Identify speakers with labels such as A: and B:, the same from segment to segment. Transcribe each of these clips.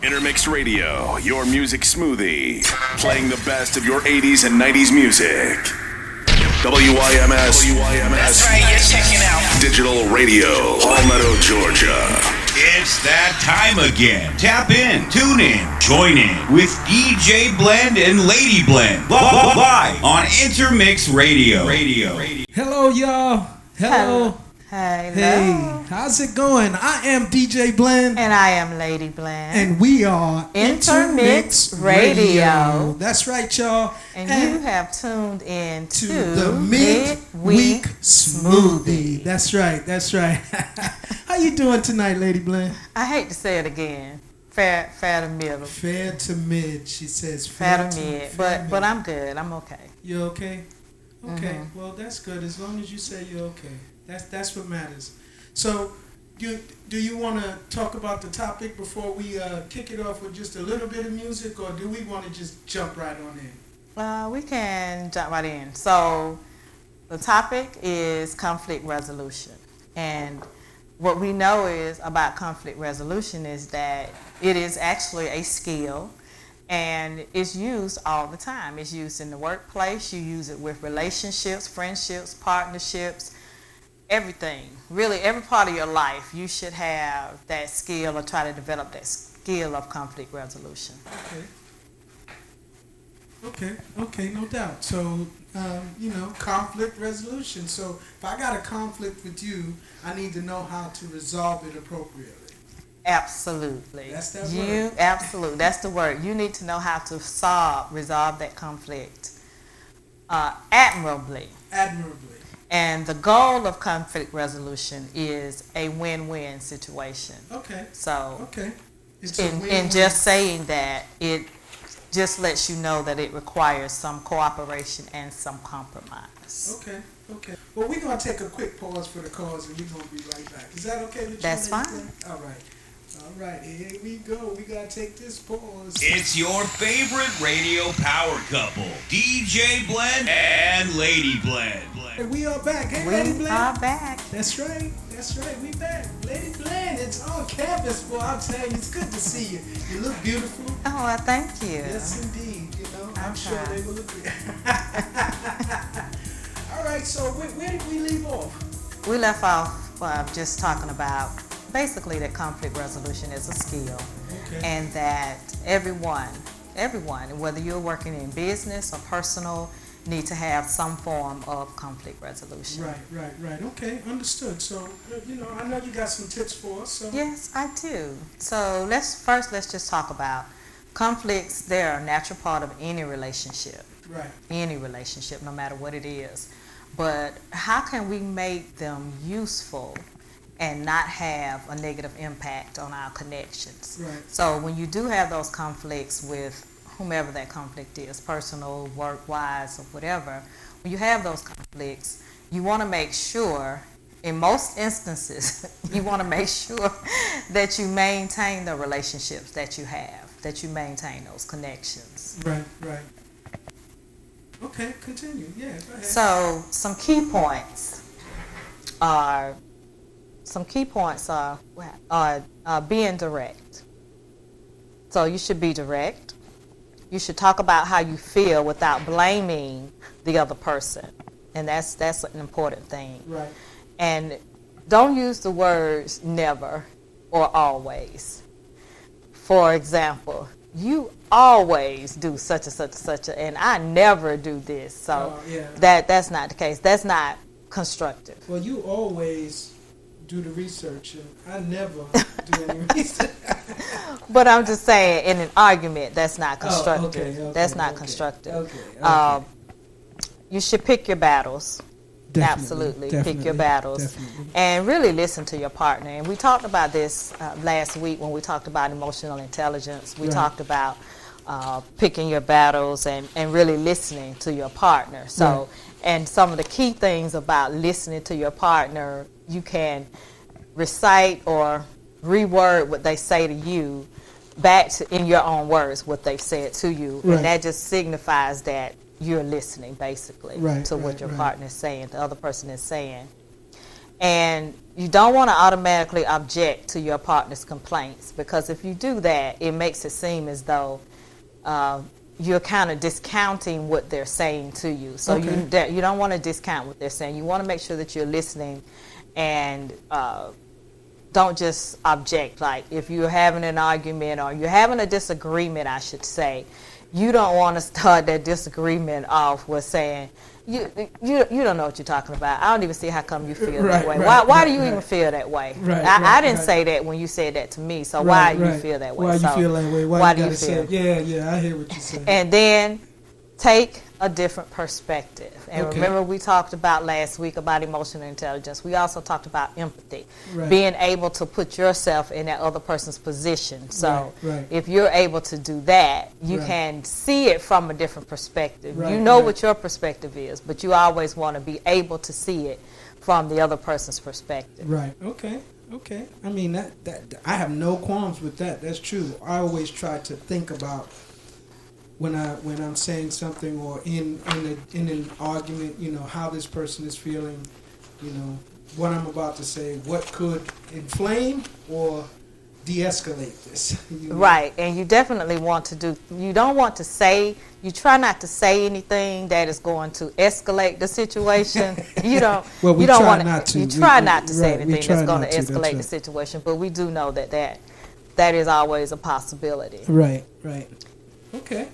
A: Intermix Radio, your music smoothie. Playing the best of your 80s and 90s music. WYMS.
B: That's right, you're checking out
A: Digital Radio, Palmetto, Georgia.
C: It's that time again. Tap in, tune in, join in with DJ Blend and Lady Blend. Live on Intermix Radio.
D: Hello, y'all. Hello.
E: Hello.
D: Hey, how's it going? I am DJ Blend.
E: And I am Lady Blend.
D: And we are
E: Intermix Radio.
D: That's right, y'all.
E: And you have tuned in to
D: the Midweek Smoothie. That's right. How you doing tonight, Lady Blend?
E: I hate to say it again. Fair to middle.
D: Fair to mid, she says.
E: Fair to mid. But I'm good. I'm okay.
D: You okay? Okay. Well, that's good. As long as you say you're okay. That's what matters. So, do you want to talk about the topic before we kick it off with just a little bit of music, or do we want to just jump right on in?
E: We can jump right in. So, the topic is conflict resolution. And what we know is about conflict resolution is that it is actually a skill, and it's used all the time. It's used in the workplace. You use it with relationships, friendships, partnerships, everything. Really, every part of your life, you should have that skill or try to develop that skill of conflict resolution.
D: Okay, no doubt. So, conflict resolution. So, if I got a conflict with you, I need to know how to resolve it appropriately.
E: Absolutely.
D: That's that word.
E: Absolutely. That's the word. You need to know how to resolve that conflict admirably. And the goal of conflict resolution is a win-win situation.
D: Okay.
E: So,
D: in
E: just saying that, it just lets you know that it requires some cooperation and some compromise.
D: Okay. Well, we're going to take a quick pause for the cause, and we're going to be right back. Is that okay with you?
E: That's fine.
D: All right, here we go. We got to take this pause.
C: It's your favorite radio power couple, DJ Blend and Lady Blend.
D: Hey, we are back. Hey, Lady Blend.
E: We are back.
D: That's right. We back. Lady Blend, it's on campus, boy. I'll tell you, it's good to see you. You look beautiful.
E: Oh, well, thank you.
D: Yes, indeed. I'm sure they will agree. All right, so where did we leave off?
E: We left off just talking about basically that conflict resolution is a skill, and that everyone, whether you're working in business or personal, need to have some form of conflict resolution.
D: Right. Okay, understood. So, I know you got some tips for us. So.
E: Yes, I do. So let's just talk about conflicts. They're a natural part of any relationship.
D: Right.
E: Any relationship, no matter what it is. But how can we make them useful and not have a negative impact on our connections?
D: Right.
E: So when you do have those conflicts with whomever that conflict is, personal, work-wise, or whatever, when you have those conflicts, you want to make sure, in most instances, you want to make sure that you maintain the relationships that you have, that you maintain those connections.
D: Right. Okay, continue. Yeah, go ahead.
E: So some key points are being direct. So you should be direct. You should talk about how you feel without blaming the other person, and that's an important thing.
D: Right.
E: And don't use the words never or always. For example, you always do such and such and such, and I never do this. So that's not the case. That's not constructive.
D: Well, you always do the research, and I never do any research.
E: But I'm just saying, in an argument, that's not constructive. That's not constructive.
D: Okay.
E: You should pick your battles. Absolutely. Pick your battles. And really listen to your partner. And we talked about this last week when we talked about emotional intelligence. We talked about picking your battles and really listening to your partner. So, and some of the key things about listening to your partner, you can recite or reword what they say to you back in your own words, what they've said to you. And that just signifies that you're listening, basically, to what your partner is saying, the other person is saying. And you don't want to automatically object to your partner's complaints, because if you do that, it makes it seem as though you're kind of discounting what they're saying to you. So you don't want to discount what they're saying. You want to make sure that you're listening and don't just object. Like if you're having an argument or you're having a disagreement, I should say, you don't want to start that disagreement off with saying, you don't know what you're talking about. I don't even see how come you feel that way. Why do you even feel that way? I didn't say that when you said that to me, so why do you feel that way?
D: Why you feel that way? Why do you feel? Yeah, I hear what you're saying.
E: And then take a different perspective. And remember, we talked about last week about emotional intelligence. We also talked about empathy, being able to put yourself in that other person's position. So if you're able to do that, you can see it from a different perspective. You know what your perspective is, but you always want to be able to see it from the other person's perspective.
D: Right. Okay. I mean, that I have no qualms with that. That's true. I always try to think about when I'm saying something or in an argument, how this person is feeling, what I'm about to say, what could inflame or de-escalate this.
E: Right, and you definitely want to you try not to say anything that is going to escalate the situation. You don't want to. You try not to say anything that's going to escalate the situation, but we do know that is always a possibility.
D: Right. Okay.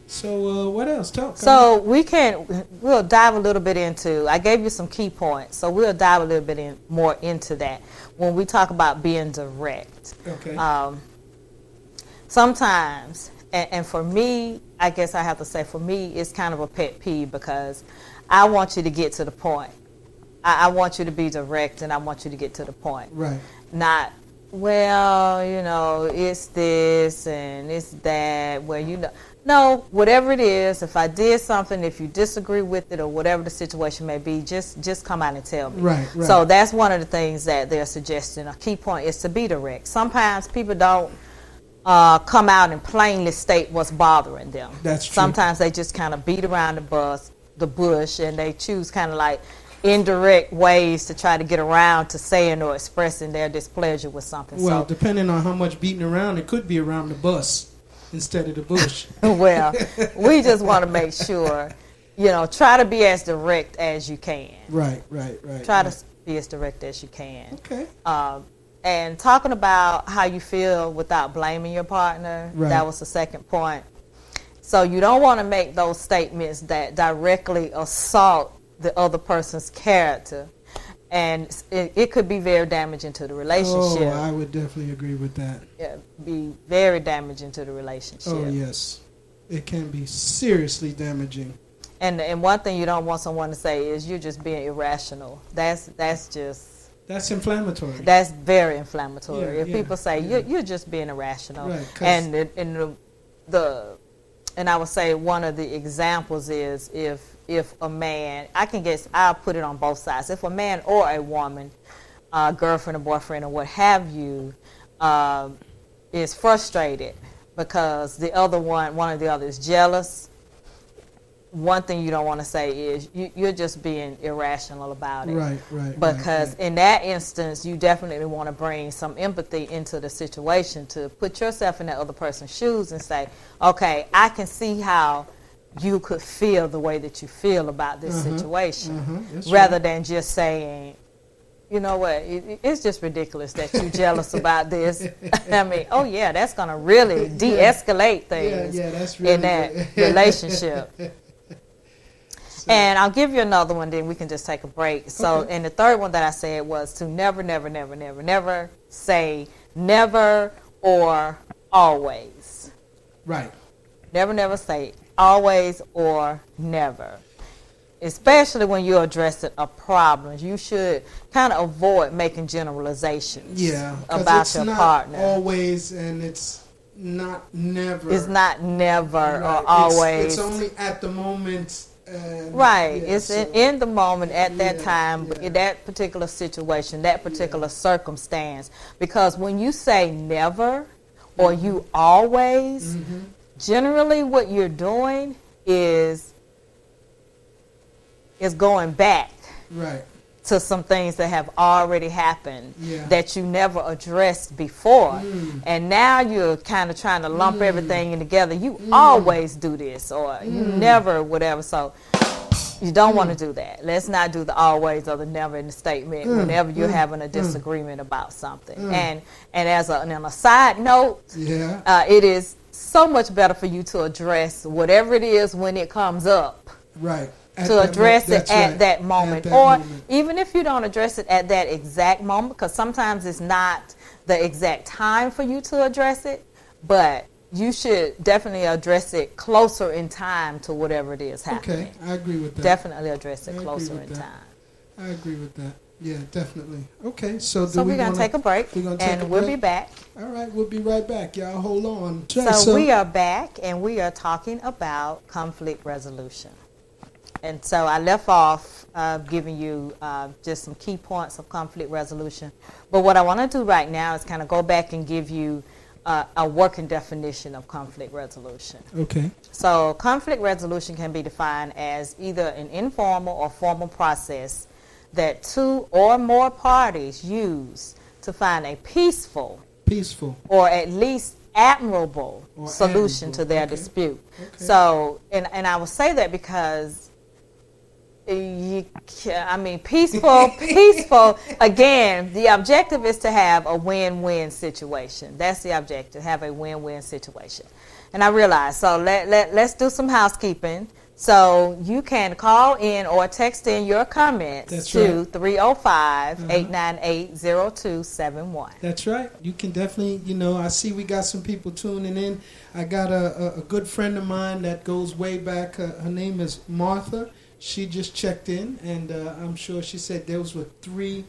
D: So what else?
E: So we'll dive a little bit into, I gave you some key points, so we'll dive a little bit more into that when we talk about being direct.
D: Okay.
E: Sometimes, and for me, I guess I have to say, for me, it's kind of a pet peeve because I want you to get to the point. I want you to be direct, and I want you to get to the point.
D: Right.
E: Not, well, it's this and it's that, No, whatever it is, if I did something, if you disagree with it or whatever the situation may be, just come out and tell me.
D: Right.
E: So that's one of the things that they're suggesting. A key point is to be direct. Sometimes people don't come out and plainly state what's bothering them.
D: That's true.
E: Sometimes they just kind of beat around the bush, and they choose kind of like indirect ways to try to get around to saying or expressing their displeasure with something.
D: Well, depending on how much beating around, it could be around the bus instead of the bush.
E: Well, we just want to make sure, try to be as direct as you can.
D: Right.
E: Try to be as direct as you can.
D: Okay.
E: And talking about how you feel without blaming your partner, that was the second point. So you don't want to make those statements that directly assault the other person's character. And it could be very damaging to the relationship.
D: Oh, I would definitely agree with that.
E: Yeah, be very damaging to the relationship.
D: Oh, yes. It can be seriously damaging.
E: And one thing you don't want someone to say is you're just being irrational. That's
D: inflammatory.
E: That's very inflammatory. If
D: Yeah,
E: people say you're just being irrational,
D: Right,
E: and I would say one of the examples is if a man, I'll put it on both sides. If a man or a woman, girlfriend or boyfriend or what have you, is frustrated because one of the other is jealous, one thing you don't want to say is you're just being irrational about it.
D: Right.
E: Because in that instance, you definitely want to bring some empathy into the situation to put yourself in that other person's shoes and say, okay, I can see how you could feel the way that you feel about this situation, rather than just saying, you know what, it's just ridiculous that you're jealous about this. I mean, oh yeah, that's going to really de-escalate things
D: that's really
E: in that relationship. And I'll give you another one, then we can just take a break. So, and the third one that I said was to never say never or always.
D: Right.
E: Never say always or never. Especially when you're addressing a problem. You should kind of avoid making generalizations about your partner.
D: Always, and it's not never.
E: It's not never or always.
D: It's only at the moment.
E: It's in the moment at that time, in that particular situation, that particular circumstance. Because when you say never or you always, generally what you're doing is going back.
D: Right.
E: to some things that have already happened
D: Yeah.
E: that you never addressed before. And now you're kind of trying to lump everything in together. You always do this, or you never whatever. So you don't want to do that. Let's not do the always or the never in the statement whenever you're having a disagreement about something. And as on a side note, it is so much better for you to address whatever it is when it comes up.
D: Right.
E: To address it at that moment. Or even if you don't address it at that exact moment, because sometimes it's not the exact time for you to address it, but you should definitely address it closer in time to whatever it is happening.
D: Okay, I agree with that.
E: Definitely address it closer in time.
D: I agree with that. Yeah, definitely. Okay, so
E: we're going to take a break, and we'll be back.
D: All right, we'll be right back. Y'all hold on.
E: So we are back, and we are talking about conflict resolution. And so I left off giving you just some key points of conflict resolution. But what I want to do right now is kind of go back and give you a working definition of conflict resolution.
D: Okay.
E: So conflict resolution can be defined as either an informal or formal process that two or more parties use to find a peaceful or at least admirable solution to their dispute. Okay. So, and I will say that because peaceful, again, the objective is to have a win-win situation. That's the objective, have a win-win situation. And I realize, so let's do some housekeeping. So you can call in or text in your comments to 305-898-0271.
D: That's right. You can definitely, I see we got some people tuning in. I got a good friend of mine that goes way back. Her name is Martha. She just checked in, and I'm sure she said those were 3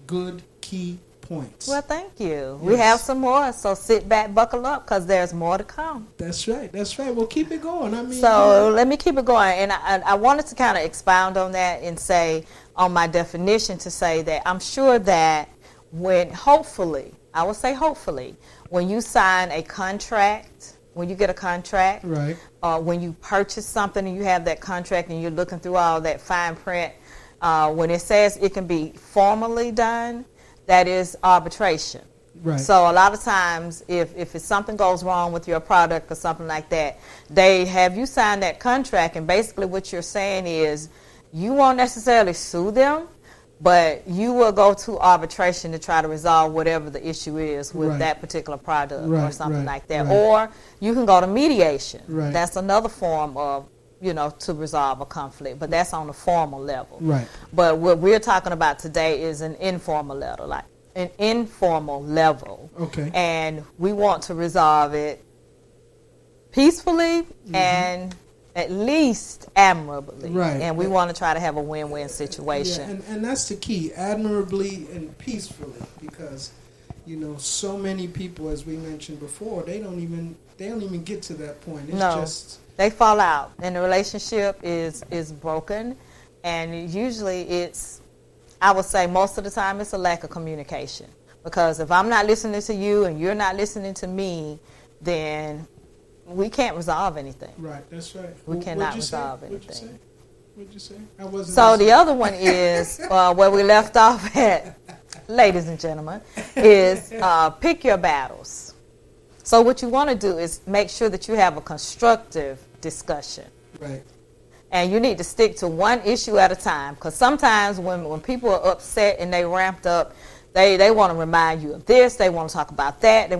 D: good key points.
E: Well, thank you. Yes. We have some more, so sit back, buckle up, because there's more to come.
D: That's right. Well, keep it going.
E: Let me keep it going. And I wanted to kind of expound on that and say, on my definition, to say that I'm sure that when hopefully, when you sign a contract, when you get a contract,
D: right,
E: when you purchase something and you have that contract and you're looking through all that fine print, when it says it can be formally done, that is arbitration.
D: Right.
E: So a lot of times, if something goes wrong with your product or something like that, they have you sign that contract, and basically what you're saying is you won't necessarily sue them, but you will go to arbitration to try to resolve whatever the issue is with that particular product or something like that. Or you can go to mediation.
D: Right.
E: That's another form of, to resolve a conflict, but that's on a formal level.
D: Right.
E: But what we're talking about today is an informal level,
D: Okay.
E: And we want to resolve it peacefully and at least admirably.
D: Right.
E: And we want to try to have a win-win situation.
D: Yeah, and that's the key, admirably and peacefully, because so many people, as we mentioned before, they don't even get to that point. It's just
E: they fall out, and the relationship is broken, and usually I would say most of the time it's a lack of communication, because if I'm not listening to you and you're not listening to me, then we can't resolve anything.
D: Right, that's right.
E: We cannot resolve anything.
D: What'd you say? I wasn't
E: so
D: listening.
E: The other one is where we left off at, ladies and gentlemen, is pick your battles. So what you want to do is make sure that you have a constructive discussion.
D: Right.
E: And you need to stick to one issue at a time, because sometimes when people are upset and they ramped up, they want to remind you of this, they want to talk about that,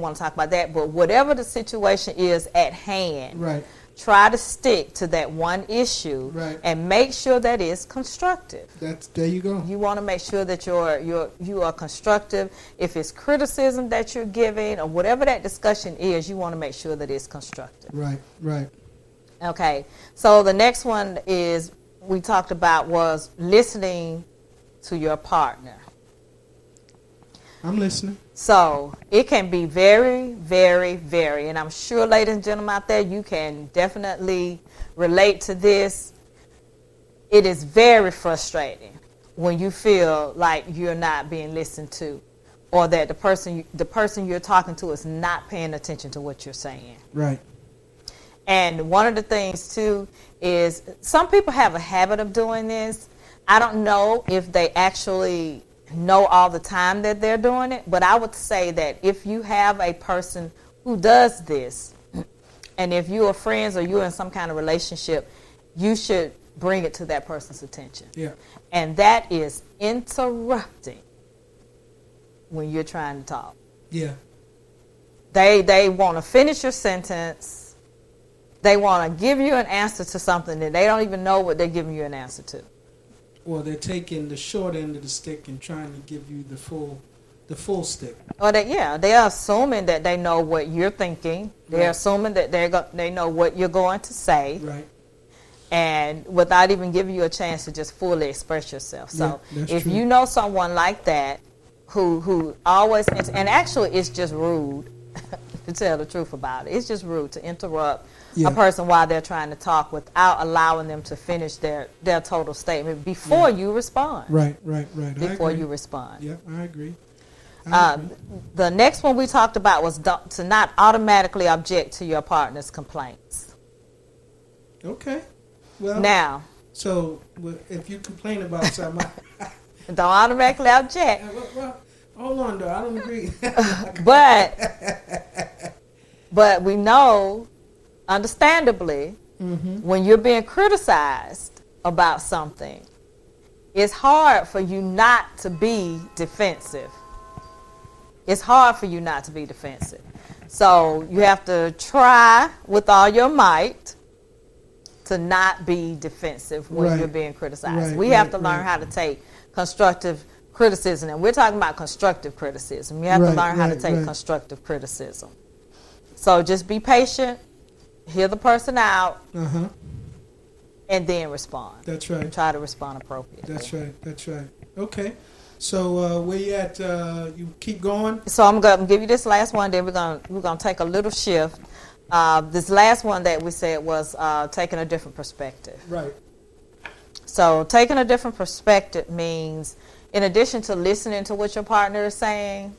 E: but whatever the situation is at hand,
D: right,
E: try to stick to that one issue,
D: right,
E: and make sure that it's constructive.
D: There you go.
E: You want to make sure that you are constructive. If it's criticism that you're giving or whatever that discussion is, you want to make sure that it's constructive.
D: Right.
E: Okay, so the next one is we talked about was listening to your partner.
D: I'm listening.
E: So it can be very, very, very, and I'm sure, ladies and gentlemen out there, you can definitely relate to this. It is very frustrating when you feel like you're not being listened to, or that the person you're talking to is not paying attention to what you're saying.
D: Right.
E: And one of the things too is some people have a habit of doing this. I don't know if they actually know all the time that they're doing it, but I would say that if you have a person who does this, and if you are friends or you're in some kind of relationship, you should bring it to that person's attention.
D: Yeah.
E: And that is interrupting when you're trying to talk.
D: Yeah.
E: They want to finish your sentence. They want to give you an answer to something that they don't even know what they're giving you an answer to.
D: Or they're taking the short end of the stick and trying to give you the full stick.
E: Or they're assuming that they know what you're thinking. They're assuming that they know what you're going to say.
D: Right.
E: And without even giving you a chance to just fully express yourself. So if you know someone like that who always, and actually it's just rude to tell the truth about it. It's just rude to interrupt a person while they're trying to talk without allowing them to finish their total statement before you respond.
D: Right.
E: Before you respond.
D: Yeah, I agree.
E: The next one we talked about was to not automatically object to your partner's complaints.
D: Okay. Well,
E: now,
D: so if you complain about something,
E: don't automatically object.
D: Well, hold on, though. I don't agree.
E: But we know, understandably, when you're being criticized about something, it's hard for you not to be defensive. It's hard for you not to be defensive. So you have to try with all your might to not be defensive when you're being criticized. We have to learn how to take constructive criticism, and we're talking about constructive criticism. You have to learn how to take constructive criticism. So just be patient, hear the person out, and then respond.
D: That's right.
E: And try to respond appropriately.
D: That's right. Okay. So where you at? You keep going.
E: So I'm going to give you this last one. Then we're going to take a little shift. This last one that we said was taking a different perspective.
D: Right.
E: So taking a different perspective means, in addition to listening to what your partner is saying,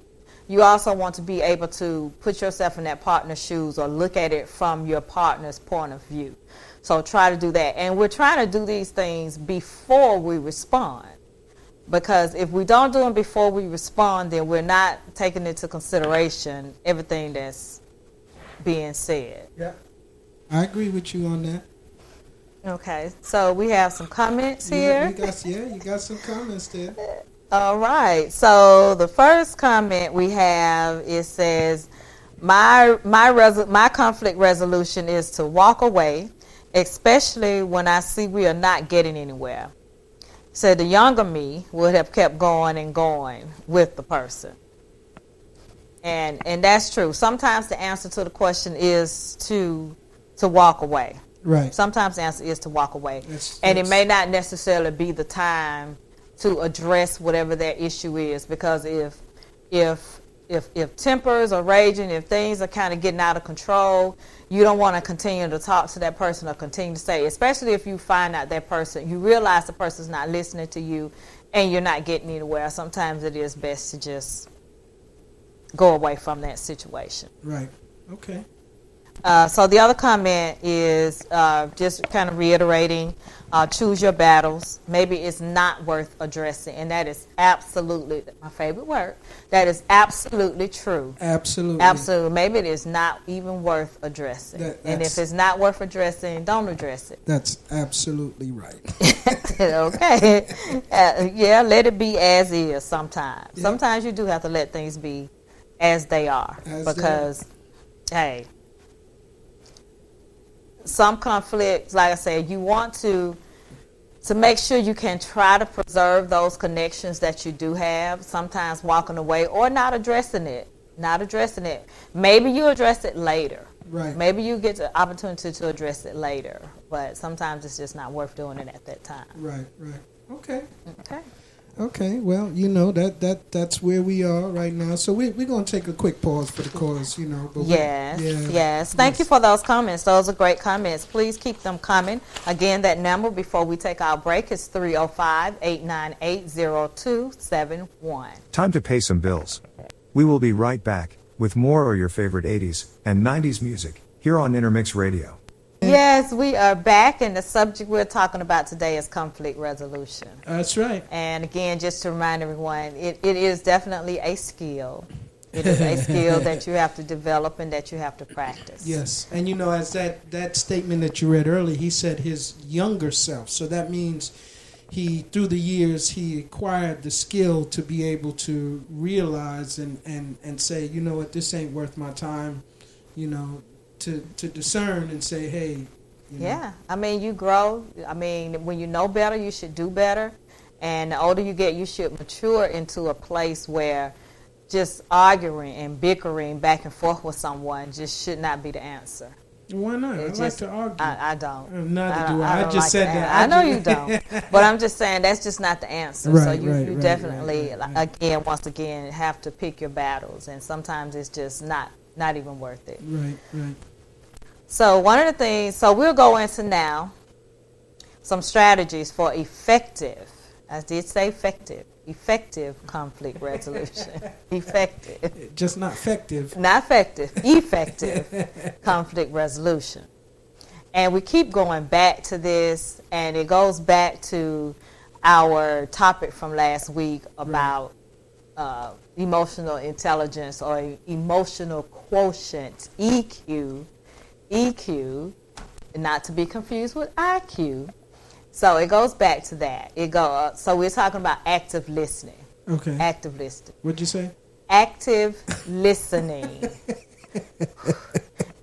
E: you also want to be able to put yourself in that partner's shoes or look at it from your partner's point of view. So try to do that. And we're trying to do these things before we respond. Because if we don't do them before we respond, then we're not taking into consideration everything that's being said.
D: Yeah, I agree with you on that.
E: Okay, so we have some comments here.
D: You got some comments there.
E: All right, so the first comment we have, it says, my conflict resolution is to walk away, especially when I see we are not getting anywhere. So the younger me would have kept going and going with the person. And that's true. Sometimes the answer to the question is to walk away.
D: Right.
E: Sometimes the answer is to walk away. And it may not necessarily be the time to address whatever their issue is, because if tempers are raging, if things are kind of getting out of control, you don't want to continue to talk to that person or continue to say, especially if you find out that person, you realize the person's not listening to you and you're not getting anywhere. Sometimes it is best to just go away from that situation.
D: Right. Okay.
E: So the other comment is just kind of reiterating, choose your battles. Maybe it's not worth addressing, and that is absolutely my favorite word. That is absolutely true.
D: Absolutely.
E: Maybe it is not even worth addressing. And if it's not worth addressing, don't address it.
D: That's absolutely right.
E: Okay. Let it be as is sometimes. Yeah. Sometimes you do have to let things be as they are. Hey, some conflicts, like I said, you want to make sure you can try to preserve those connections that you do have. Sometimes walking away or not addressing it. Maybe you address it later.
D: Right.
E: Maybe you get the opportunity to address it later, but sometimes it's just not worth doing it at that time.
D: Right. Okay, well, that's where we are right now. So we're going to take a quick pause for the chorus, But
E: Yes. Thank you for those comments. Those are great comments. Please keep them coming. Again, that number before we take our break is 305-898-0271.
F: Time to pay some bills. We will be right back with more of your favorite 80s and 90s music here on Intermix Radio.
E: Yes, we are back, and the subject we're talking about today is conflict resolution.
D: That's right.
E: And again, just to remind everyone, it is definitely a skill. It is a skill that you have to develop and that you have to practice.
D: Yes, and you know, as that statement that you read earlier, he said his younger self. So that means through the years, he acquired the skill to be able to realize and say, you know what, this ain't worth my time, you know, to discern and say, hey.
E: Yeah, I mean, you grow. I mean, when you know better, you should do better. And the older you get, you should mature into a place where just arguing and bickering back and forth with someone just should not be the answer.
D: Why not? I like to argue.
E: I don't.
D: Neither do I. I just said that.
E: I know you don't. But I'm just saying that's just not the answer.
D: Right,
E: so you definitely,
D: right.
E: once again, have to pick your battles. And sometimes it's just not even worth it.
D: Right.
E: So one of the things, so we'll go into now some strategies for effective, I did say effective conflict resolution. Effective.
D: Just not effective.
E: Not effective. Effective conflict resolution. And we keep going back to this, and it goes back to our topic from last week about emotional intelligence or emotional quotient, EQ, not to be confused with IQ. So it goes back to that. So we're talking about active listening.
D: Okay.
E: Active listening.
D: What'd you say?
E: Active listening.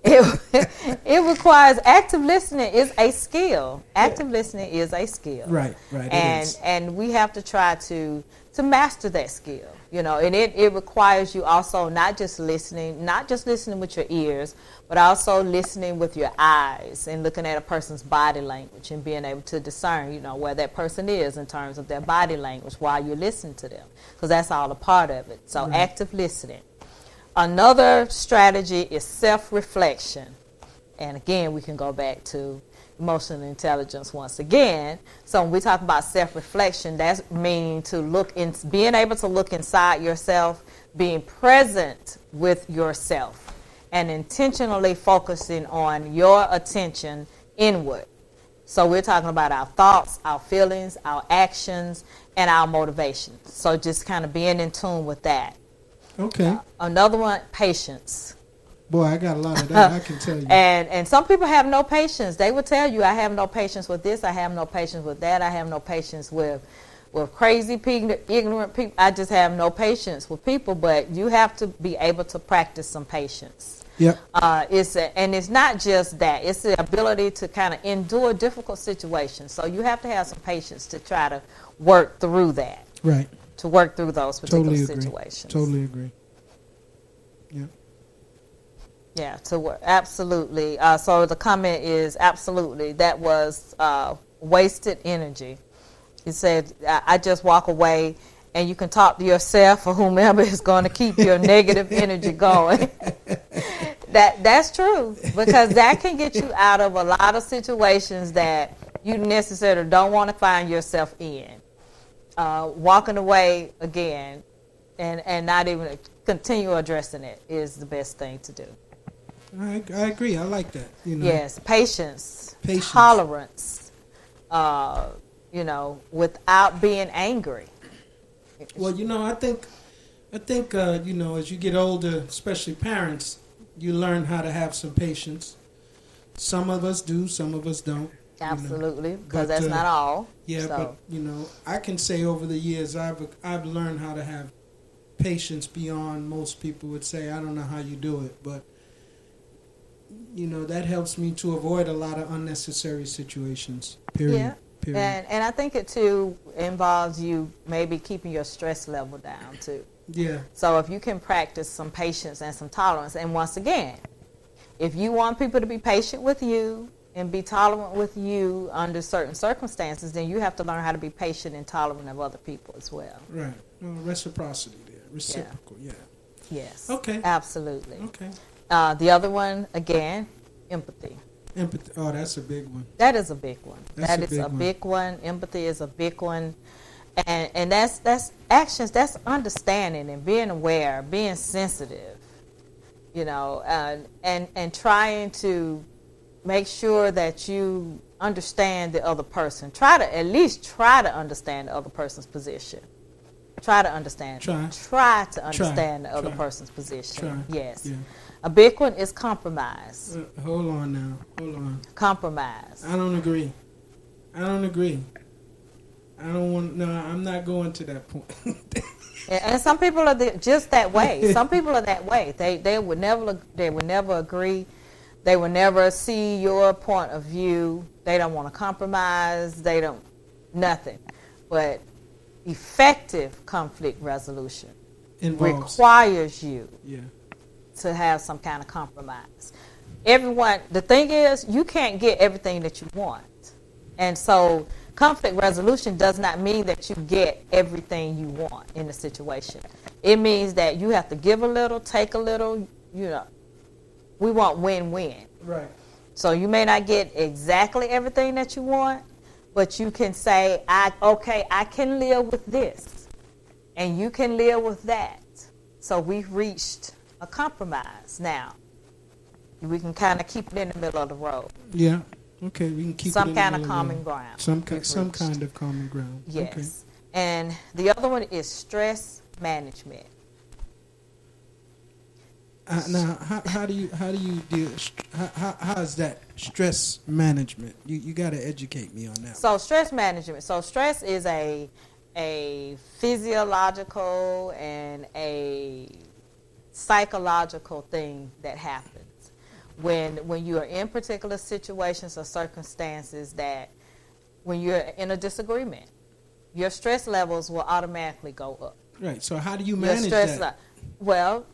E: It requires active listening is a skill. Active listening is a skill.
D: Right.
E: And we have to try to master that skill. You know, and it requires you also not just listening with your ears, but also listening with your eyes and looking at a person's body language and being able to discern, you know, where that person is in terms of their body language while you're listening to them, because that's all a part of it. So active listening. Another strategy is self-reflection. And again, we can go back to emotional intelligence once again. So when we talk about self-reflection, that's meaning being able to look inside yourself, being present with yourself, and intentionally focusing on your attention inward. So we're talking about our thoughts, our feelings, our actions, and our motivations. So just kind of being in tune with that.
D: Okay.
E: Another one, patience.
D: Boy, I got a lot of that, I can tell you.
E: And some people have no patience. They will tell you, I have no patience with this, I have no patience with that, I have no patience with crazy people, ignorant people. I just have no patience with people, but you have to be able to practice some patience.
D: Yep.
E: It's not just that. It's the ability to kind of endure difficult situations. So you have to have some patience to try to work through that.
D: Right.
E: To work through those particular situations.
D: Totally agree. Yeah.
E: Yeah, to work. Absolutely. So the comment is absolutely, that was wasted energy. He said, I just walk away and you can talk to yourself or whomever is going to keep your negative energy going. That's true, because that can get you out of a lot of situations that you necessarily don't want to find yourself in. Walking away again and not even continue addressing it is the best thing to do.
D: I agree. I like that. You know.
E: Yes, patience, tolerance, without being angry.
D: Well, I think, as you get older, especially parents, you learn how to have some patience. Some of us do, some of us don't.
E: Absolutely, because that's not all.
D: Yeah,
E: so.
D: But I can say over the years I've learned how to have patience beyond most people would say. I don't know how you do it, but that helps me to avoid a lot of unnecessary situations. Period.
E: Yeah. Period. And I think it too involves you maybe keeping your stress level down too.
D: Yeah.
E: So if you can practice some patience and some tolerance, and once again, if you want people to be patient with you and be tolerant with you under certain circumstances, then you have to learn how to be patient and tolerant of other people as well.
D: Right. Well, reciprocity there. Reciprocal, yeah.
E: Yes.
D: Okay.
E: Absolutely.
D: Okay.
E: The other one, again, empathy.
D: Empathy. Oh, that's a big one.
E: That is a big one.
D: That's
E: a big one. Empathy is a big one. And that's actions, that's understanding and being aware, being sensitive, and trying to make sure that you understand the other person. At least try to understand the other person's position. Try to understand. Try to understand the other person's position. Yes. Yeah. A big one is compromise.
D: Hold on now. Hold on.
E: Compromise.
D: I don't agree. I don't want. No, I'm not going to that point.
E: And some people are just that way. Some people are that way. They would never agree. They will never see your point of view. They don't want to compromise. They don't nothing. But effective conflict resolution requires you to have some kind of compromise. The thing is, you can't get everything that you want. And so conflict resolution does not mean that you get everything you want in the situation. It means that you have to give a little, take a little, we want win-win.
D: Right.
E: So you may not get exactly everything that you want, but you can say, I can live with this, and you can live with that. So we've reached a compromise now. We can kind of keep it in the middle of the road.
D: Yeah. Okay, we can keep
E: some kind of common ground.
D: Some kind of common ground.
E: Yes.
D: Okay.
E: And the other one is stress management.
D: Now, how do you deal? How is that stress management? You got to educate me on that.
E: So stress management. So stress is a physiological and a psychological thing that happens when you are in particular situations or circumstances that when you're in a disagreement, your stress levels will automatically go up.
D: Right. So how do you manage that?
E: Well,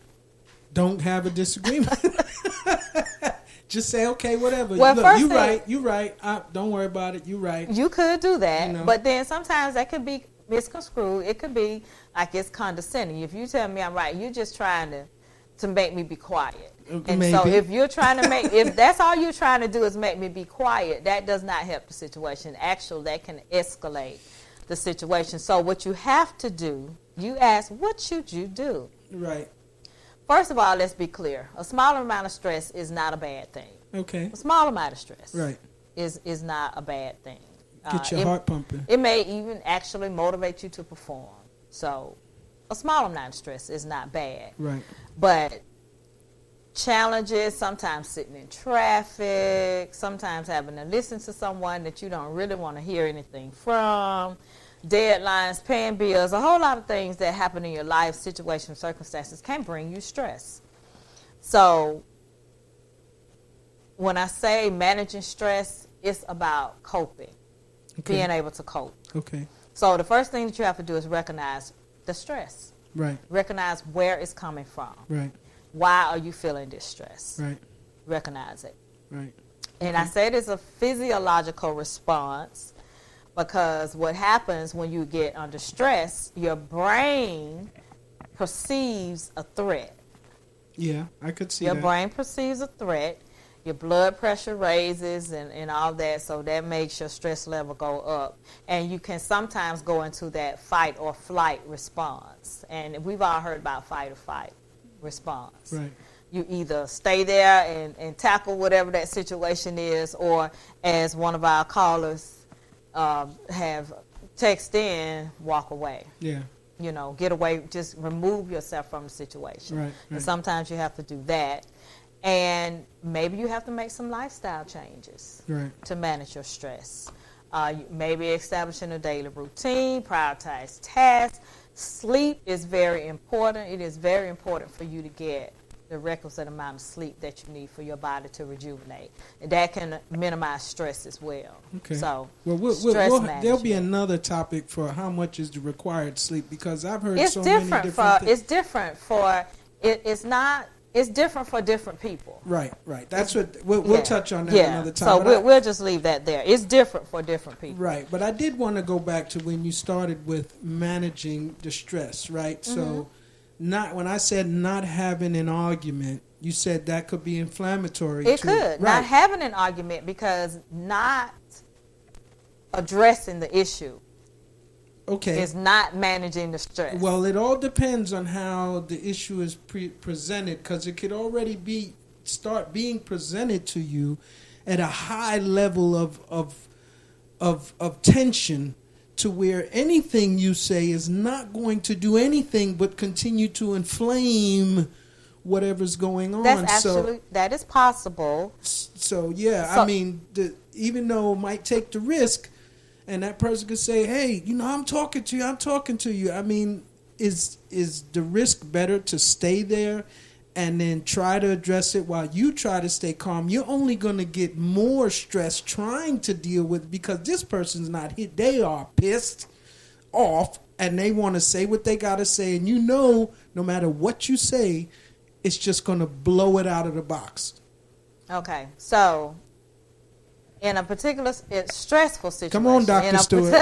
D: don't have a disagreement. Just say, okay, whatever.
E: Well,
D: look, you're right. Don't worry about it. You're right.
E: You could do that, but then sometimes that could be misconstrued. It could be like it's condescending. If you tell me I'm right, you're just trying to make me be quiet. And
D: maybe.
E: So if you're trying to if that's all you're trying to do is make me be quiet, that does not help the situation. Actually, that can escalate the situation. So what you have to do, you ask, what should you do?
D: Right.
E: First of all, let's be clear. A smaller amount of stress is not a bad thing.
D: Okay.
E: A small amount of stress
D: is
E: not a bad thing.
D: Get your heart pumping.
E: It may even actually motivate you to perform. So a small amount of stress is not bad.
D: Right.
E: But challenges, sometimes sitting in traffic, sometimes having to listen to someone that you don't really want to hear anything from, deadlines, paying bills, a whole lot of things that happen in your life, situations, circumstances can bring you stress. So when I say managing stress, it's about coping, being able to cope.
D: Okay.
E: So the first thing that you have to do is recognize the stress.
D: Right.
E: Recognize where it's coming from.
D: Right.
E: Why are you feeling this stress?
D: Right.
E: Recognize it.
D: Right.
E: And I said it's a physiological response because what happens when you get under stress, your brain perceives a threat.
D: Yeah, I could see
E: your
D: that.
E: Your brain perceives a threat. Your blood pressure raises and all that, so that makes your stress level go up. And you can sometimes go into that fight or flight response. And we've all heard about fight or flight response.
D: Right.
E: You either stay there and tackle whatever that situation is, or as one of our callers have text in, walk away.
D: Yeah.
E: Get away, just remove yourself from the situation.
D: Right.
E: And sometimes you have to do that. And maybe you have to make some lifestyle changes to manage your stress. Maybe establishing a daily routine, prioritize tasks. Sleep is very important. It is very important for you to get the requisite amount of sleep that you need for your body to rejuvenate. And that can minimize stress as well.
D: Okay.
E: So,
D: stress management. There'll be another topic for how much is the required sleep, because I've heard
E: it's
D: so many different things.
E: It's different for it's different for different people.
D: Right. That's what we'll touch on that another time.
E: So we'll just leave that there. It's different for different people.
D: Right. But I did want to go back to when you started with managing the stress, right? Mm-hmm. So when I said not having an argument, you said that could be inflammatory.
E: It could. Not having an argument because not addressing the issue.
D: Okay.
E: Is not managing the stress.
D: Well, it all depends on how the issue is presented, because it could already start being presented to you at a high level of tension, to where anything you say is not going to do anything but continue to inflame whatever's going on.
E: That is possible.
D: So I mean, even though it might take the risk, and that person could say, "Hey, I'm talking to you." I mean, is the risk better to stay there and then try to address it while you try to stay calm? You're only going to get more stress trying to deal with, because this person's not hit. They are pissed off and they want to say what they got to say. And no matter what you say, it's just going to blow it out of the box.
E: Okay, so in a particular stressful situation.
D: Come on, Dr. Stewart.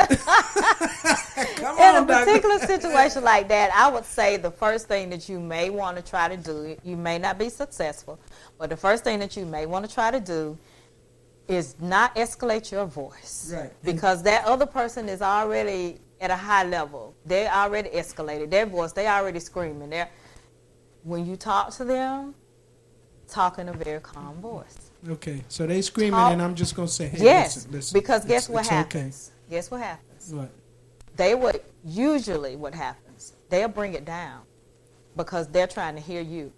E: In a particular situation like that, I would say the first thing that you may want to try to do, you may not be successful, but the first thing that you may want to try to do is not escalate your voice.
D: Right.
E: Because that other person is already at a high level. They already escalated their voice. They already screaming. When you talk to them, talk in a very calm voice.
D: Okay, so they screaming, and I'm just going to say, hey,
E: yes,
D: listen.
E: Because guess what happens?
D: Okay.
E: Guess what happens?
D: What?
E: What happens, they'll bring it down because they're trying to hear you.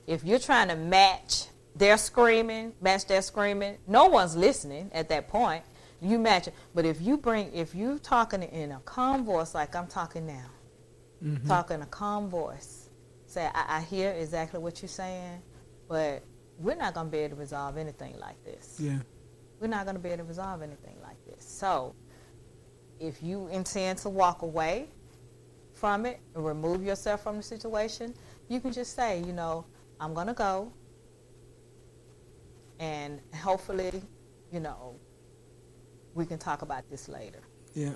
E: If you're trying to match their screaming, no one's listening at that point. You match it. But if you talking in a calm voice like I'm talking now, talk in a calm voice, say, I hear exactly what you're saying, but we're not going to be able to resolve anything like this.
D: Yeah.
E: We're not going to be able to resolve anything like this. So if you intend to walk away from it and remove yourself from the situation, you can just say, I'm going to go, and hopefully, we can talk about this later.
D: Yeah.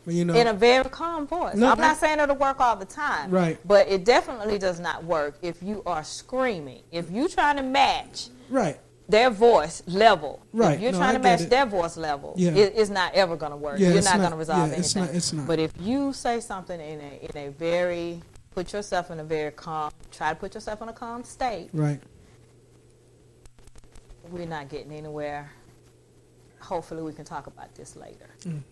D: Well,
E: in a very calm voice. I'm not saying it'll work all the time.
D: Right.
E: But it definitely does not work if you are screaming. If you're trying to match their voice level, if you're trying to match their voice level, it's not ever going to work. You're not going to resolve anything.
D: It's not.
E: But if you say something in a very, put yourself in a very calm, try to put yourself in a calm state.
D: Right.
E: We're not getting anywhere. Hopefully we can talk about this later.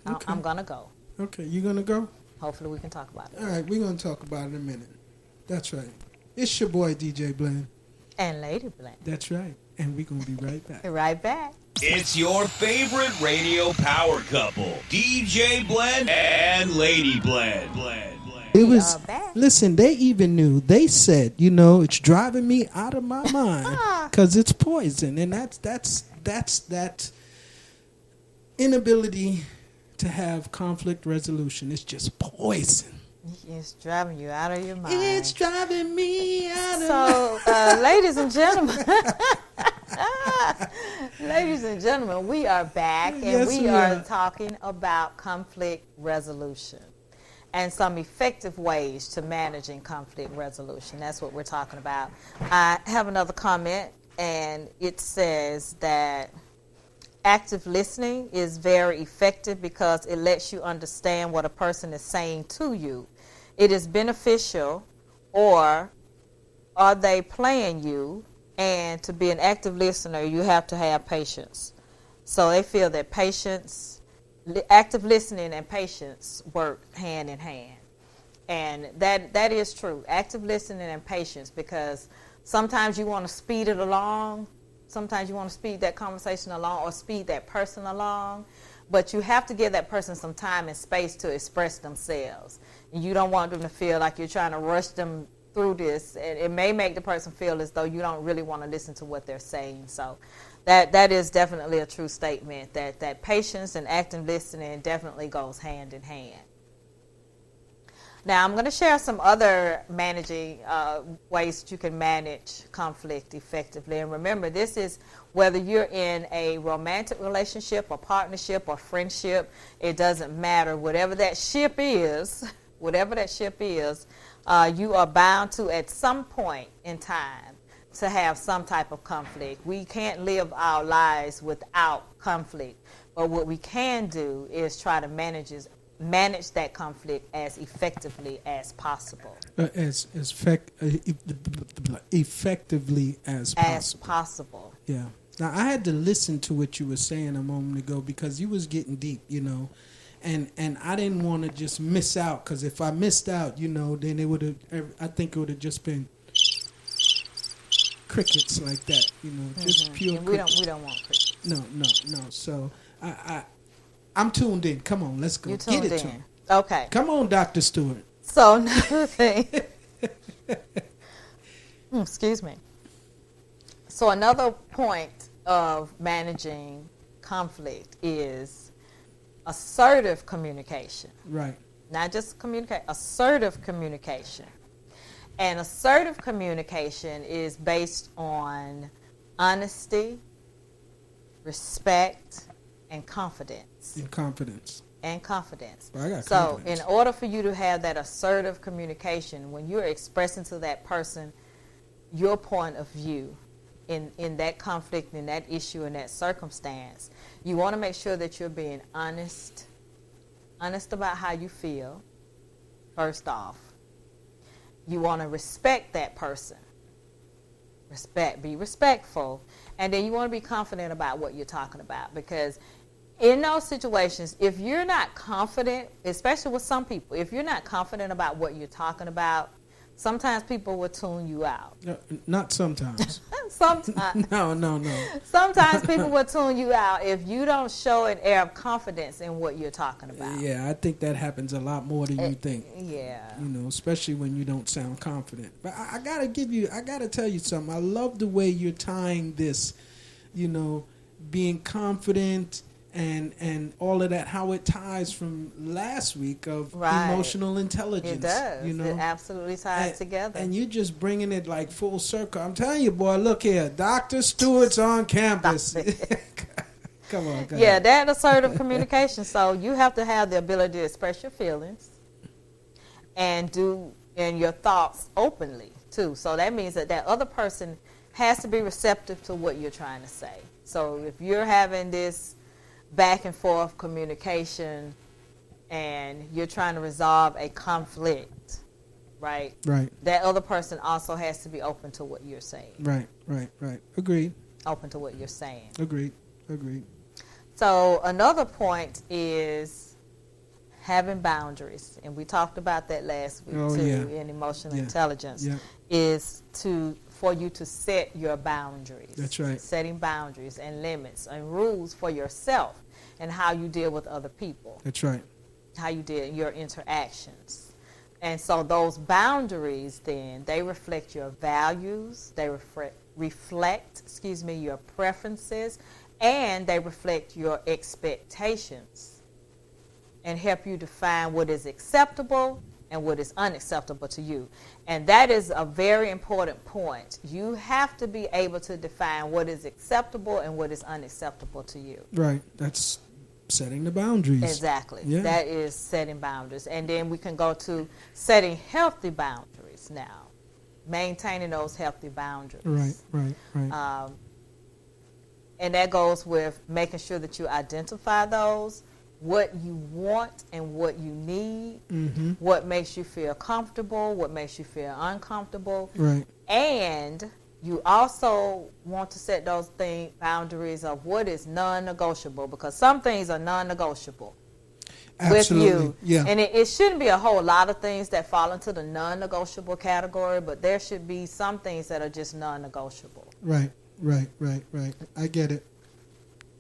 D: Okay.
E: I'm going to go.
D: Okay, you going to go?
E: Hopefully we can talk about it.
D: All right, we're going to talk about it in a minute. That's right. It's your boy, DJ Blend.
E: And Lady Blend.
D: That's right. And we're going to be right back.
E: Right back.
C: It's your favorite radio power couple, DJ Blend and Lady Blend.
D: It was, listen, they even knew. They said, it's driving me out of my mind because it's poison. And that's that inability to have conflict resolution. It's just poison.
E: It's driving you out of your mind.
D: It's driving me out of my
E: mind. Ladies and gentlemen, we are back, and we are talking about conflict resolution and some effective ways to managing conflict resolution. That's what we're talking about. I have another comment, and it says that active listening is very effective because it lets you understand what a person is saying to you. It is beneficial, or are they playing you? And to be an active listener, you have to have patience. So they feel that active listening and patience work hand in hand. And that is true. Active listening and patience, because sometimes you want to speed it along. Sometimes you want to speed that conversation along or speed that person along, but you have to give that person some time and space to express themselves. And you don't want them to feel like you're trying to rush them through this. And it may make the person feel as though you don't really want to listen to what they're saying. So that is definitely a true statement, that patience and active listening definitely goes hand in hand. Now, I'm going to share some other managing ways that you can manage conflict effectively. And remember, this is whether you're in a romantic relationship or partnership or friendship. It doesn't matter. Whatever that ship is, you are bound to, at some point in time, to have some type of conflict. We can't live our lives without conflict. But what we can do is try to manage that conflict as effectively as possible.
D: Effectively as possible.
E: As possible.
D: Yeah. Now, I had to listen to what you were saying a moment ago because you was getting deep, and I didn't want to just miss out, because if I missed out, then it would have, I think it would have just been crickets like that, just pure
E: And
D: crickets.
E: we don't want crickets.
D: No. So I'm tuned in. Come on, let's go.
E: You
D: Get
E: tuned
D: it to
E: in.
D: him.
E: Okay.
D: Come on, Dr. Stewart.
E: So another thing. Excuse me. So another point of managing conflict is assertive communication.
D: Right.
E: Not just communicate, assertive communication. And assertive communication is based on honesty, respect, and confidence.
D: In confidence.
E: And confidence.
D: Well, I got
E: so
D: confidence.
E: in order for you to have that assertive communication, when you're expressing to that person your point of view in that conflict, in that issue, in that circumstance, you want to make sure that you're being honest about how you feel, first off. You want to respect that person. Be respectful. And then you want to be confident about what you're talking about, because in those situations, if you're not confident, especially with some people, if you're not confident about what you're talking about, sometimes people will tune you out.
D: Not sometimes.
E: Sometimes.
D: No.
E: Sometimes people will tune you out if you don't show an air of confidence in what you're talking about.
D: Yeah, I think that happens a lot more than you think.
E: Yeah.
D: Especially when you don't sound confident. But I gotta tell you something. I love the way you're tying this, being confident and all of that, how it ties from last week of emotional intelligence.
E: It does. It absolutely ties together.
D: And you just bringing it like full circle. I'm telling you, boy, look here. Dr. Stewart's on campus. Come on, go ahead.
E: That assertive communication. So you have to have the ability to express your feelings and your thoughts openly, too. So that means that other person has to be receptive to what you're trying to say. So if you're having this back and forth communication and you're trying to resolve a conflict, right?
D: Right.
E: That other person also has to be open to what you're saying.
D: Right. Agreed.
E: Open to what you're saying.
D: Agreed.
E: So another point is having boundaries, and we talked about that last week in emotional intelligence, is for you to set your boundaries.
D: That's right.
E: Setting boundaries and limits and rules for yourself and how you deal with other people.
D: That's right.
E: How you deal in your interactions. And so those boundaries then, they reflect your values, they reflect your preferences, and they reflect your expectations and help you define what is acceptable and what is unacceptable to you. And that is a very important point. You have to be able to define what is acceptable and what is unacceptable to you.
D: Right. That's setting the boundaries.
E: Exactly.
D: Yeah.
E: That is setting boundaries. And then we can go to setting healthy boundaries now. Maintaining those healthy boundaries.
D: Right.
E: And that goes with making sure that you identify those, what you want and what you need, what makes you feel comfortable, what makes you feel uncomfortable.
D: Right.
E: And you also want to set those boundaries of what is non-negotiable, because some things are non-negotiable.
D: Absolutely.
E: With you.
D: Yeah.
E: And it shouldn't be a whole lot of things that fall into the non-negotiable category, but there should be some things that are just non-negotiable.
D: Right. I get it.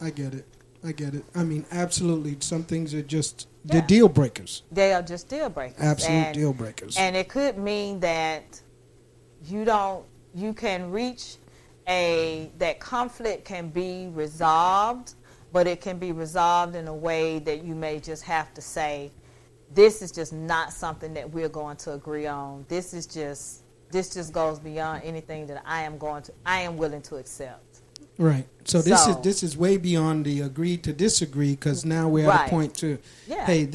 D: I mean, absolutely. Some things are just they're deal breakers.
E: They are just deal breakers.
D: Absolute deal breakers.
E: And it could mean that you can reach that conflict can be resolved, but it can be resolved in a way that you may just have to say, this is just not something that we're going to agree on. This just goes beyond anything that I am willing to accept.
D: Right. So this is way beyond the agree to disagree, because now we're at a point to, hey,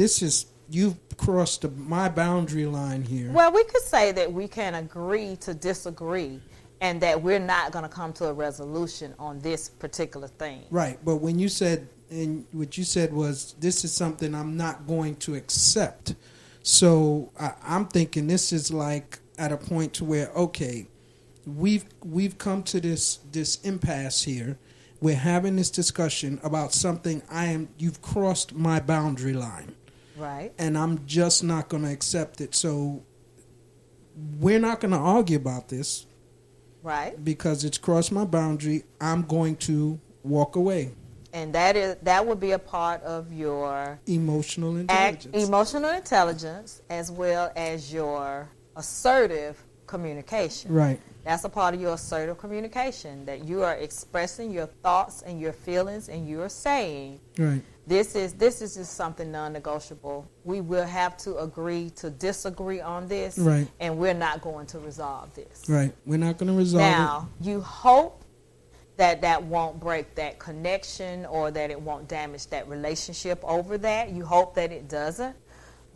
D: you've crossed my boundary line here.
E: Well, we could say that we can agree to disagree, and that we're not going to come to a resolution on this particular thing.
D: Right. But when you said, and what you said was, this is something I'm not going to accept. So I'm thinking this is like at a point to where, okay, we've come to this impasse here. We're having this discussion about something you've crossed my boundary line.
E: Right.
D: And I'm just not going to accept it. So we're not going to argue about this.
E: Right.
D: Because it's crossed my boundary. I'm going to walk away.
E: And that would be a part of your
D: emotional intelligence.
E: As well as your assertive communication.
D: Right.
E: That's a part of your assertive communication, that you are expressing your thoughts and your feelings, and you are saying,
D: right,
E: this is just something non-negotiable. We will have to agree to disagree on this,
D: right,
E: and we're not going to resolve this.
D: Right. We're not going to resolve it.
E: Now, you hope that won't break that connection, or that it won't damage that relationship over that. You hope that it doesn't.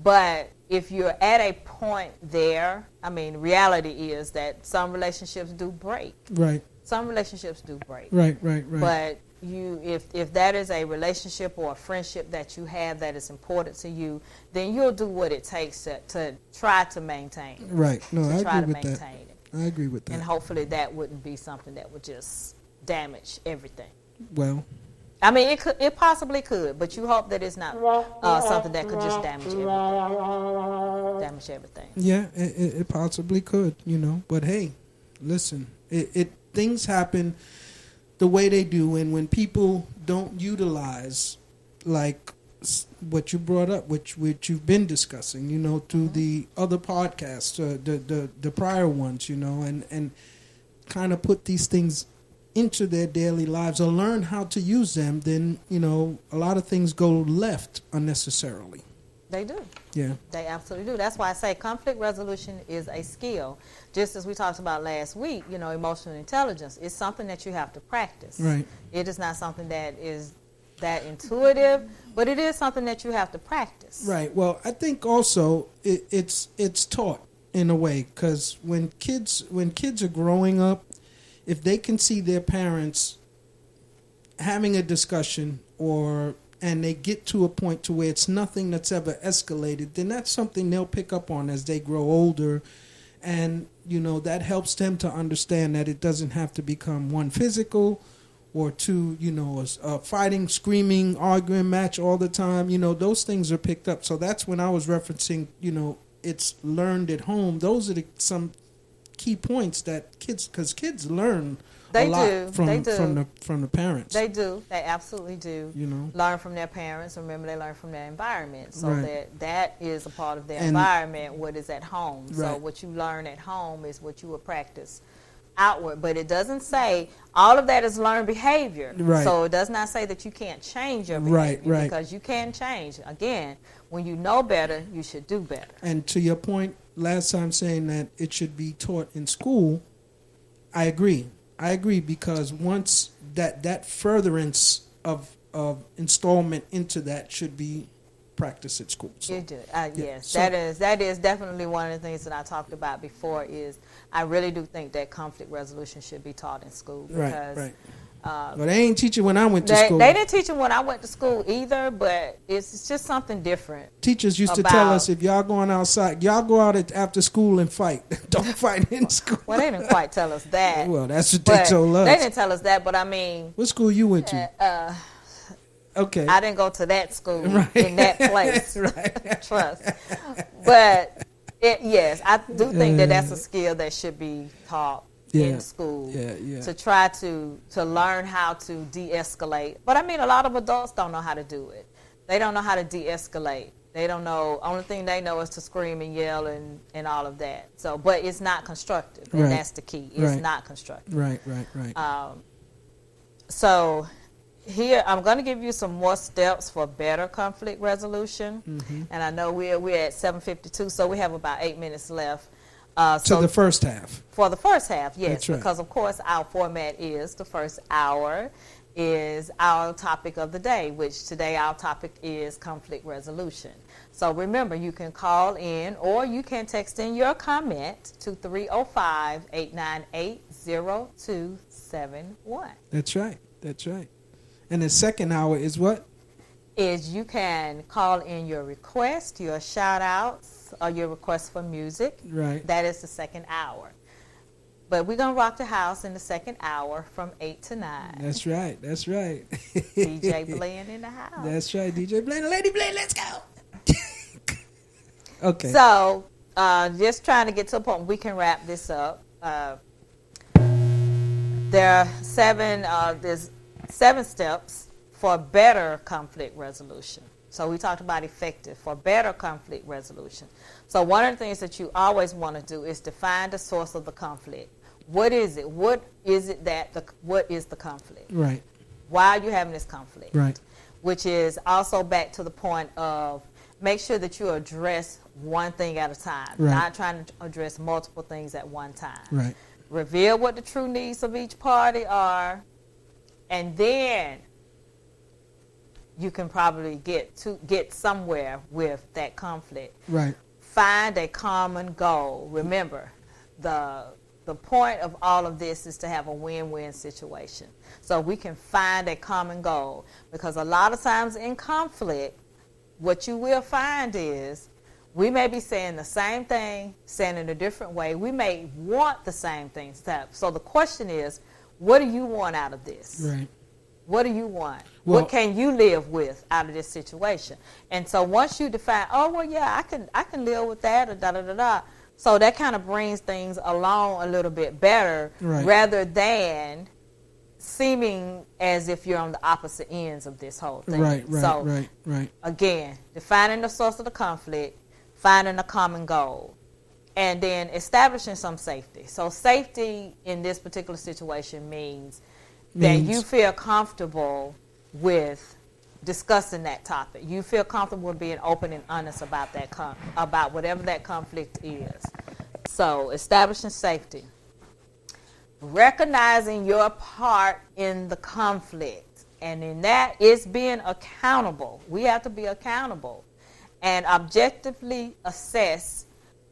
E: But if you're at a point there, I mean, reality is that some relationships do break.
D: Right.
E: Some relationships do break.
D: Right.
E: But if that is a relationship or a friendship that you have that is important to you, then you'll do what it takes to try to maintain it.
D: Right. No, I agree with that.
E: It.
D: I agree with that.
E: And hopefully that wouldn't be something that would just damage everything.
D: Well,
E: I mean, it possibly could, but you hope that it's not something that could just damage everything.
D: Yeah, it possibly could, But hey, listen, things happen the way they do, and when people don't utilize, like what you brought up, which you've been discussing, through the other podcasts, the prior ones, and kind of put these things into their daily lives or learn how to use them, then a lot of things go left unnecessarily.
E: They do.
D: Yeah,
E: they absolutely do. That's why I say conflict resolution is a skill. Just as we talked about last week, emotional intelligence is something that you have to practice.
D: Right.
E: It is not something that is that intuitive, but it is something that you have to practice.
D: Right. Well, I think also it's taught in a way, because when kids are growing up, if they can see their parents having a discussion and they get to a point to where it's nothing that's ever escalated, then that's something they'll pick up on as they grow older. And, that helps them to understand that it doesn't have to become one physical or two, a fighting, screaming, arguing match all the time. Those things are picked up. So that's when I was referencing, it's learned at home. Those are some key points that kids learn a lot from the parents.
E: They do. They absolutely do. Learn from their parents. Remember, they learn from their environment. So that is a part of their environment, what is at home.
D: Right.
E: So what you learn at home is what you will practice outward. But it doesn't say all of that is learned behavior.
D: Right.
E: So it does not say that you can't change your behavior.
D: Right.
E: Because you can change. Again, when you know better, you should do better.
D: And to your point last time saying that it should be taught in school, I agree, because once that furtherance of installment into that should be practiced at school. So,
E: you do. Yes, so, that is definitely one of the things that I talked about before. Is I really do think that conflict resolution should be taught in school, because
D: right. Well, they ain't teaching when I went to school.
E: They didn't teach them when I went to school either, but it's just something different.
D: Teachers used to tell us, if y'all going outside, y'all go out after school and fight. Don't fight in school.
E: Well, they didn't quite tell us that.
D: Well, that's what they told us.
E: They didn't tell us that, but I mean...
D: What school you went to? Okay.
E: I didn't go to that school in that place.
D: Right.
E: Trust. But, yes, I do think that that's a skill that should be taught in school, to try to learn how to de-escalate. But I mean, a lot of adults don't know how to do it. They don't know how to de-escalate. They don't know. Only thing they know is to scream and yell and all of that. So, but it's not constructive, and that's the key. It's not constructive.
D: Right.
E: So here, I'm going to give you some more steps for better conflict resolution. Mm-hmm. And I know we're at 7:52, so we have about 8 minutes left.
D: To the first half.
E: For the first half, yes.
D: Right.
E: Because, of course, our format is the first hour is our topic of the day, which today our topic is conflict resolution. So remember, you can call in or you can text in your comment to 305-898-0271.
D: That's right. And the second hour is what?
E: Is you can call in your request, your shout-outs, or your request for music.
D: Right.
E: That is the second hour. But we're going to rock the house in the second hour from 8 to 9.
D: That's right.
E: DJ Blend in the house.
D: That's right. DJ Blend, Lady Blend, let's go. Okay.
E: So, just trying to get to a point we can wrap this up. There are there's 7 steps for better conflict resolution. So we talked about effective for better conflict resolution. So one of the things that you always want to do is define the source of the conflict. What is it? What is the conflict?
D: Right.
E: Why are you having this conflict?
D: Right.
E: Which is also back to the point of make sure that you address one thing at a time,
D: right.
E: Not trying to address multiple things at one time.
D: Right.
E: Reveal what the true needs of each party are, and then you can probably get somewhere with that conflict.
D: Right.
E: Find a common goal. Remember, the point of all of this is to have a win-win situation. So we can find a common goal, because a lot of times in conflict, what you will find is we may be saying the same thing, saying it in a different way. We may want the same things. So the question is, what do you want out of this?
D: Right.
E: What do you want?
D: Well,
E: what can you live with out of this situation? And so once you define, oh, well, yeah, I can live with that, or da-da-da-da. So that kind of brings things along a little bit better,
D: right.
E: rather than seeming as if you're on the opposite ends of this whole thing.
D: Right.
E: So, again, defining the source of the conflict, finding a common goal, and then establishing some safety. So safety in this particular situation means that you feel comfortable with discussing that topic. You feel comfortable being open and honest about that about whatever that conflict is. So establishing safety. Recognizing your part in the conflict. And in that is being accountable. We have to be accountable and objectively assess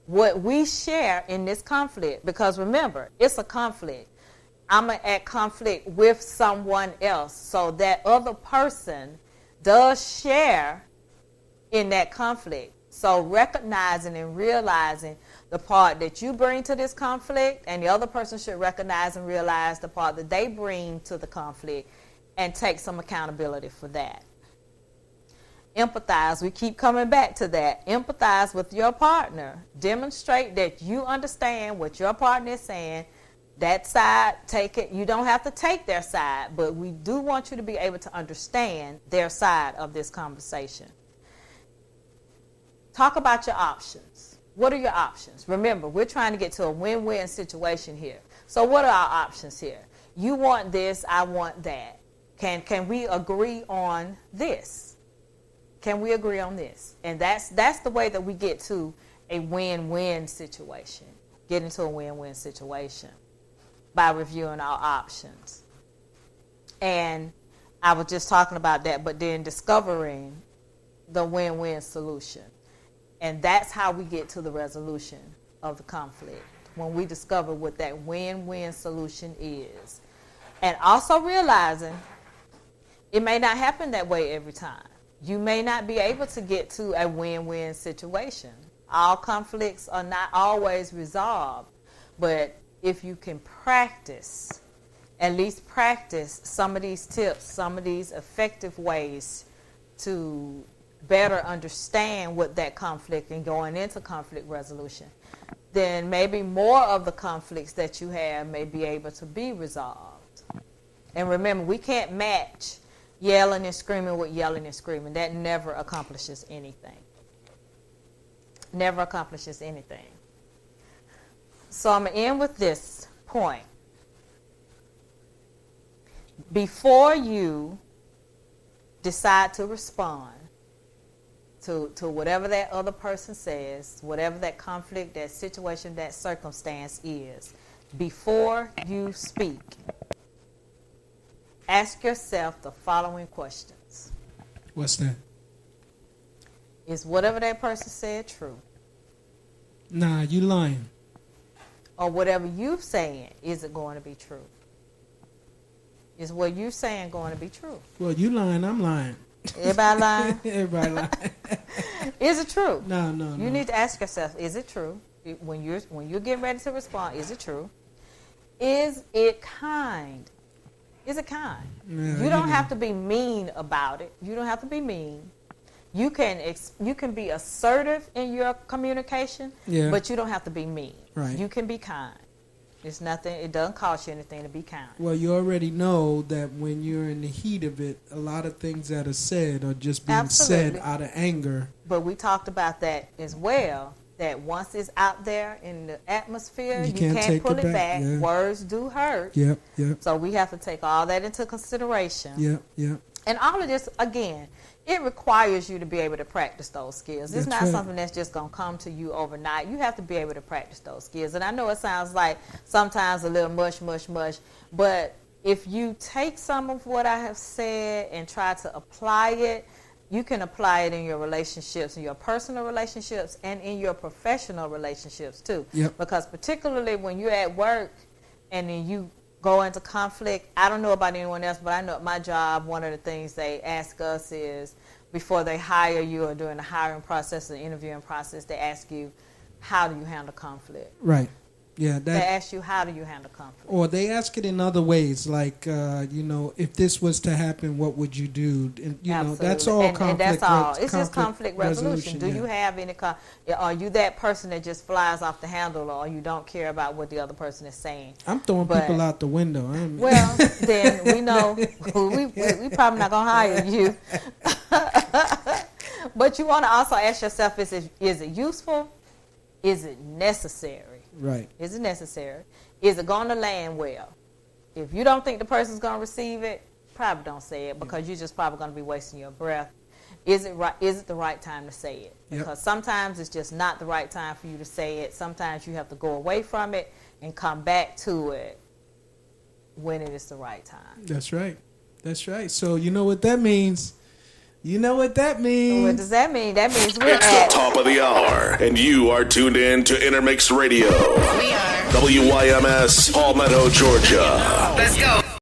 E: what we share in this conflict. Because remember, it's a conflict. I'm at conflict with someone else. So that other person does share in that conflict. So recognizing and realizing the part that you bring to this conflict, and the other person should recognize and realize the part that they bring to the conflict and take some accountability for that. Empathize. We keep coming back to that. Empathize with your partner. Demonstrate that you understand what your partner is saying. That side, take it. You don't have to take their side, but we do want you to be able to understand their side of this conversation. Talk about your options. What are your options? Remember, we're trying to get to a win-win situation here. So what are our options here? You want this, I want that. Can we agree on this? Can we agree on this? And that's the way that we get to a win-win situation. Get into a win-win situation by reviewing our options. And I was just talking about that, but then discovering the win-win solution. And that's how we get to the resolution of the conflict, when we discover what that win-win solution is. And also realizing it may not happen that way every time. You may not be able to get to a win-win situation. All conflicts are not always resolved, but if you can practice, at least practice some of these tips, some of these effective ways to better understand what that conflict and going into conflict resolution, then maybe more of the conflicts that you have may be able to be resolved. And remember, we can't match yelling and screaming with yelling and screaming. That never accomplishes anything. Never accomplishes anything. So I'm going to end with this point. Before you decide to respond to whatever that other person says, whatever that conflict, that situation, that circumstance is, before you speak, ask yourself the following questions.
D: What's that?
E: Is whatever that person said true?
D: Nah, you lying.
E: Or whatever you're saying, is it going to be true? Is what you're saying going to be true?
D: Well, you lying, I'm lying.
E: Everybody lying?
D: Everybody lying.
E: Is it true?
D: No.
E: You need to ask yourself, is it true? When you're getting ready to respond, is it true? is it kind? Is it kind?
D: Yeah,
E: you don't have to be mean about it. You don't have to be mean. You can be assertive in your communication, but you don't have to be mean.
D: Right.
E: You can be kind. It's nothing. It doesn't cost you anything to be kind.
D: Well, you already know that when you're in the heat of it, a lot of things that are said are just being said out of anger.
E: But we talked about that as well, that once it's out there in the atmosphere, you can't pull it back.
D: Yeah.
E: Words do hurt.
D: Yep.
E: So we have to take all that into consideration.
D: Yep.
E: And all of this, again, it requires you to be able to practice those skills. It's not something that's just going to come to you overnight. You have to be able to practice those skills. And I know it sounds like sometimes a little mush, but if you take some of what I have said and try to apply it, you can apply it in your relationships, in your personal relationships, and in your professional relationships too.
D: Yep.
E: Because particularly when you're at work and then you go into conflict, I don't know about anyone else, but I know at my job, one of the things they ask us is before they hire you or during the hiring process, the interviewing process, they ask you, how do you handle conflict?
D: Right. Yeah.
E: They ask you, how do you handle conflict?
D: Or they ask it in other ways, like, if this was to happen, what would you do? And,
E: Absolutely.
D: That's all conflict.
E: And that's all. It's just conflict resolution. Do
D: yeah.
E: you have any, are you that person that just flies off the handle, or you don't care about what the other person is saying?
D: I'm throwing people out the window.
E: Well, then we know we probably not going to hire you. But you want to also ask yourself, is it useful? Is it necessary?
D: Right.
E: Is it necessary? Is it going to land well? If you don't think the person's going to receive it, probably don't say it, because you're just probably going to be wasting your breath. Is it right? Is it the right time to say it? Because sometimes it's just not the right time for you to say it. Sometimes you have to go away from it and come back to it when it is the right time.
D: That's right. So you know what that means. What does that mean? That means we're
A: It's the top of the hour, and you are tuned in to Intermix Radio.
B: We are.
A: WYMS, Palmetto, Georgia.
B: Let's go.